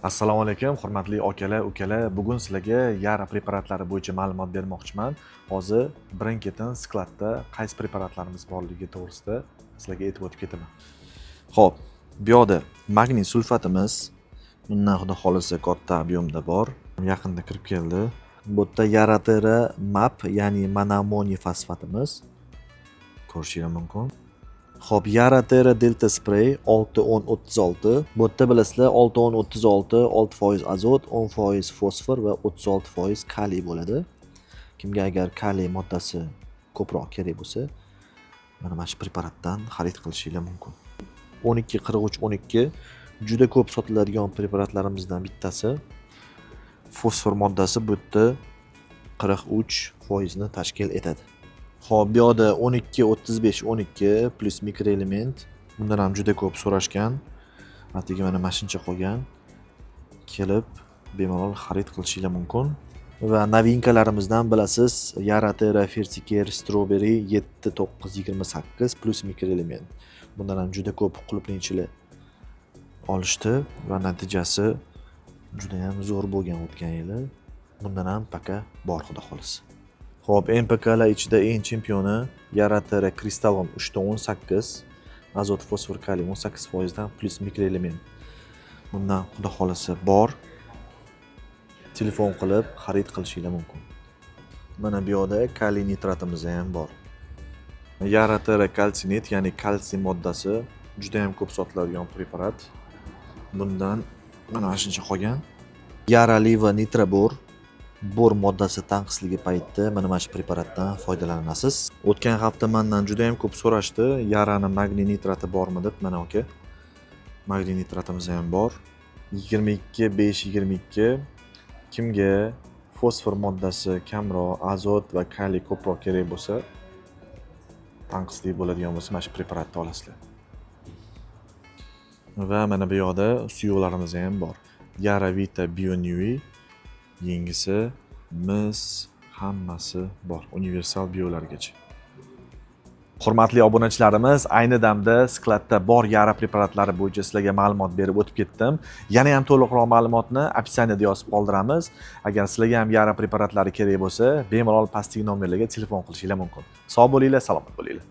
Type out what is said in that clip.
Assalomu alaykum, hurmatli akalar, ukalar. Bugun sizlarga yara preparatlari bo'yicha ma'lumot bermoqchiman. Hozir birin-ketin skladda qaysi preparatlarimiz borligi to'g'risida sizlarga aytib o'tib ketaman. Xo'p, bu yoqda magniy sulfatimiz bundan xudo xolisa katta ob'yomda bor. Yaqinda kirib keldi. Bu yerda yaratira map, ya'ni monoamoniy fosfatimiz ko'rishingiz mumkin. Xo'p, yaratira delta spray 6-10-36. Bu yerda bilasizlar 6-10-36 6% azot, 10% fosfor va 36% kaliy bo'ladi. Kimga agar kaliy moddasi ko'proq kerak bo'lsa, mana shu preparatdan xarid qilishingiz mumkin. 12-43-12 juda ko'p sotiladigan preparatlarimizdan bittasi. Fosfor moddasi bu yerda 43% ni tashkil etadi. Xo'p, bu yoqda 12-35-12 plus mikroelement. Bundan ham juda ko'p so'rashgan. Atigi mana shuncha qolgan. Kelib, bemalol xarid qilishingiz mumkin. Va novinkalarimizdan bilasiz, yaratira fertiker strawberry 7-9-28 plus mikroelement. Bundan ham juda ko'p qulupnaychilar olishdi va natijasi juda ham zo'r bo'lgan o'tgan yili. Bundan ham paka bor xudo xolisa. Xo'p, NPKlar ichida eng chempioni yaratira kristalon 3-18, azot, fosfor, kaliy 18% dan plus mikroelement. Bundan xudo xolisa bor. Telefon qilib xarid qilishingiz mumkin. Mana bu yoqda kaliy nitratimiz ham bor. Yaratira kalsinit, ya'ni kalsiy moddasi juda ham ko'p sotiladigan preparat. Bundan mana shuncha qolgan. Yaraliva nitrabor bor moddasi tanqisligi paytida mana shu preparatdan foydalanasiz. O'tgan hafta mendan juda ham ko'p so'rashdi, yarani magniy nitrati bormi deb. Mana aka. Magniy nitratimiz ham bor. 22-5-22. Kimga fosfor moddasi kamroq, azot va kaliy ko'proq kerak bo'lsa, tanqislik bo'ladigan bo'lsa, mana shu preparatni olasizlar. Va mana bu yoqda suyuqlarimiz ham bor. Yara Vita BioNewi yengisi, mis, hammasi bor, universal biolargacha. Hurmatli obunachilarimiz, ayni damda skladda bor yara preparatlari bo'yicha sizlarga ma'lumot berib o'tib ketdim. Yana ham to'liqroq ma'lumotni opsiyaniyada yozib qoldiramiz. Agar sizlarga ham yara preparatlari kerak bo'lsa, bemalol pastdagi nomerlarga telefon qilishingiz mumkin. Sog' bo'linglar, salomat bo'linglar.